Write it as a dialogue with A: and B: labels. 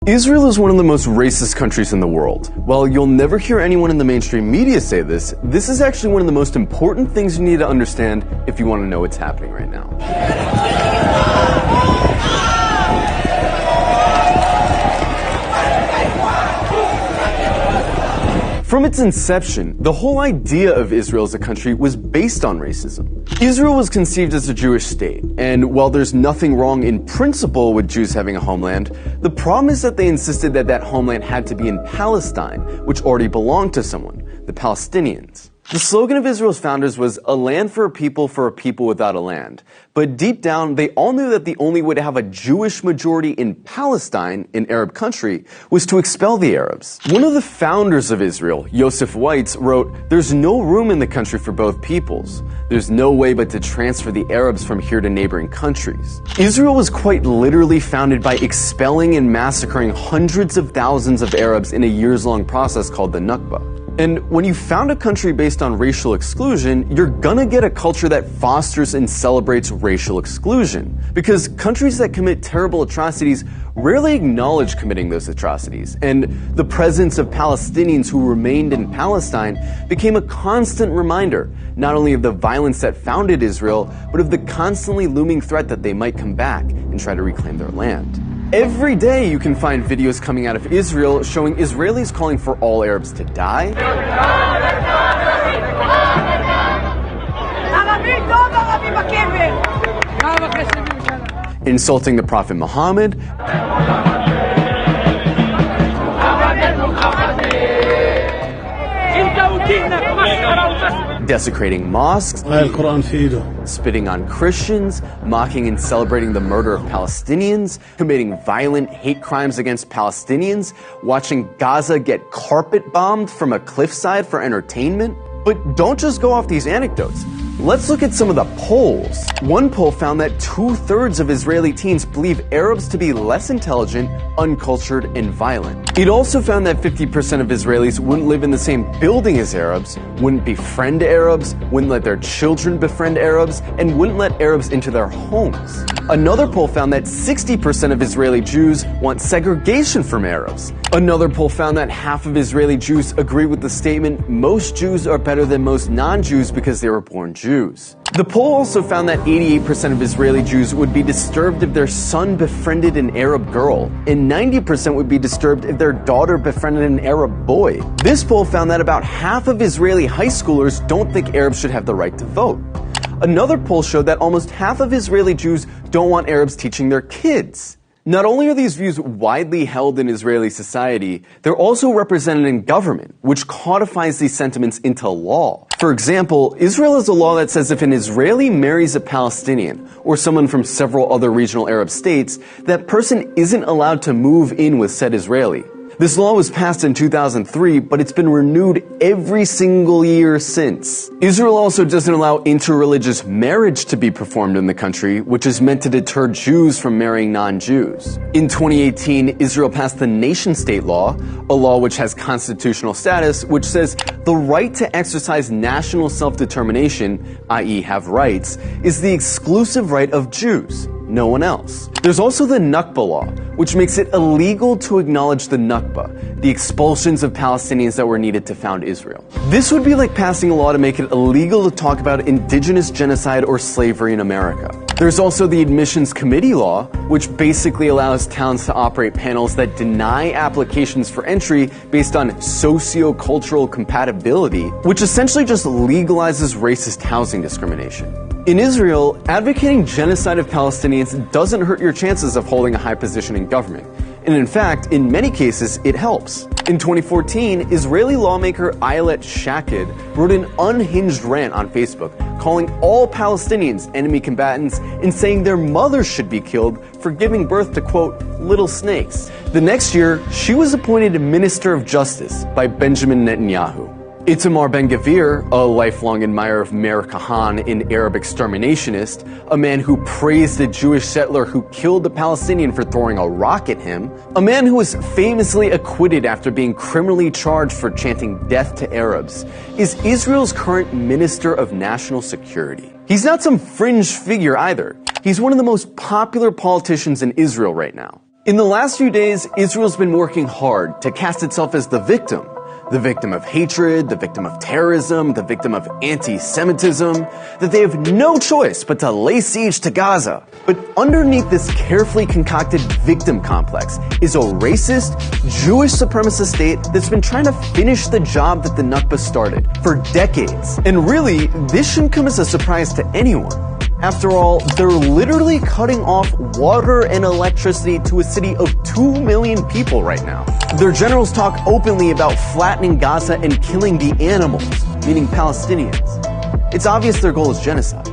A: Israel is one of the most racist countries in the world. While you'll never hear anyone in the mainstream media say this, this is actually one of the most important things you need to understand if you want to know what's happening right now. From its inception, the whole idea of Israel as a country was based on racism. Israel was conceived as a Jewish state, and while there's nothing wrong in principle with Jews having a homeland, the problem is that they insisted that that homeland had to be in Palestine, which already belonged to someone, the Palestinians. The slogan of Israel's founders was a land for a people without a land. But deep down, they all knew that the only way to have a Jewish majority in Palestine, an Arab country, was to expel the Arabs. One of the founders of Israel, Yosef Weitz, wrote, "There's no room in the country for both peoples. There's no way but to transfer the Arabs from here to neighboring countries." Israel was quite literally founded by expelling and massacring hundreds of thousands of Arabs in a years-long process called the Nakba. And when you found a country based on racial exclusion, you're gonna get a culture that fosters and celebrates racial exclusion. Because countries that commit terrible atrocities rarely acknowledge committing those atrocities. And the presence of Palestinians who remained in Palestine became a constant reminder, not only of the violence that founded Israel, but of the constantly looming threat that they might come back and try to reclaim their land. Every day you can find videos coming out of Israel showing Israelis calling for all Arabs to die, insulting the Prophet Muhammad, desecrating mosques, spitting on Christians, mocking and celebrating the murder of Palestinians, committing violent hate crimes against Palestinians, watching Gaza get carpet bombed from a cliffside for entertainment. But don't just go off these anecdotes. Let's look at some of the polls. One poll found that 2/3 of Israeli teens believe Arabs to be less intelligent, uncultured, and violent. It also found that 50% of Israelis wouldn't live in the same building as Arabs, wouldn't befriend Arabs, wouldn't let their children befriend Arabs, and wouldn't let Arabs into their homes. Another poll found that 60% of Israeli Jews want segregation from Arabs. Another poll found that half of Israeli Jews agree with the statement, most Jews are better than most non-Jews because they were born Jews. The poll also found that 88% of Israeli Jews would be disturbed if their son befriended an Arab girl, and 90% would be disturbed if their daughter befriended an Arab boy. This poll found that about half of Israeli high schoolers don't think Arabs should have the right to vote. Another poll showed that almost half of Israeli Jews don't want Arabs teaching their kids. Not only are these views widely held in Israeli society, they're also represented in government, which codifies these sentiments into law. For example, Israel has a law that says if an Israeli marries a Palestinian, or someone from several other regional Arab states, that person isn't allowed to move in with said Israeli. This law was passed in 2003, but it's been renewed every single year since. Israel also doesn't allow interreligious marriage to be performed in the country, which is meant to deter Jews from marrying non-Jews. In 2018, Israel passed the nation-state law, a law which has constitutional status, which says the right to exercise national self-determination, i.e. have rights, is the exclusive right of Jews, no one else. There's also the Nakba law, which makes it illegal to acknowledge the Nakba, the expulsions of Palestinians that were needed to found Israel. This would be like passing a law to make it illegal to talk about indigenous genocide or slavery in America. There's also the Admissions Committee law, which basically allows towns to operate panels that deny applications for entry based on socio-cultural compatibility, which essentially just legalizes racist housing discrimination. In Israel, advocating genocide of Palestinians doesn't hurt your chances of holding a high position in government. And in fact, in many cases, it helps. In 2014, Israeli lawmaker Ayelet Shaked wrote an unhinged rant on Facebook, calling all Palestinians enemy combatants and saying their mothers should be killed for giving birth to, quote, little snakes. The next year, she was appointed Minister of Justice by Benjamin Netanyahu. Itamar Ben-Gvir, a lifelong admirer of Meir Kahane, an Arab exterminationist, a man who praised a Jewish settler who killed a Palestinian for throwing a rock at him, a man who was famously acquitted after being criminally charged for chanting death to Arabs, is Israel's current Minister of National Security. He's not some fringe figure either. He's one of the most popular politicians in Israel right now. In the last few days, Israel's been working hard to cast itself as the victim of hatred, the victim of terrorism, the victim of anti-Semitism, that they have no choice but to lay siege to Gaza. But underneath this carefully concocted victim complex is a racist, Jewish supremacist state that's been trying to finish the job that the Nakba started for decades. And really, this shouldn't come as a surprise to anyone. After all, they're literally cutting off water and electricity to a city of 2 million people right now. Their generals talk openly about flattening Gaza and killing the animals, meaning Palestinians. It's obvious their goal is genocide.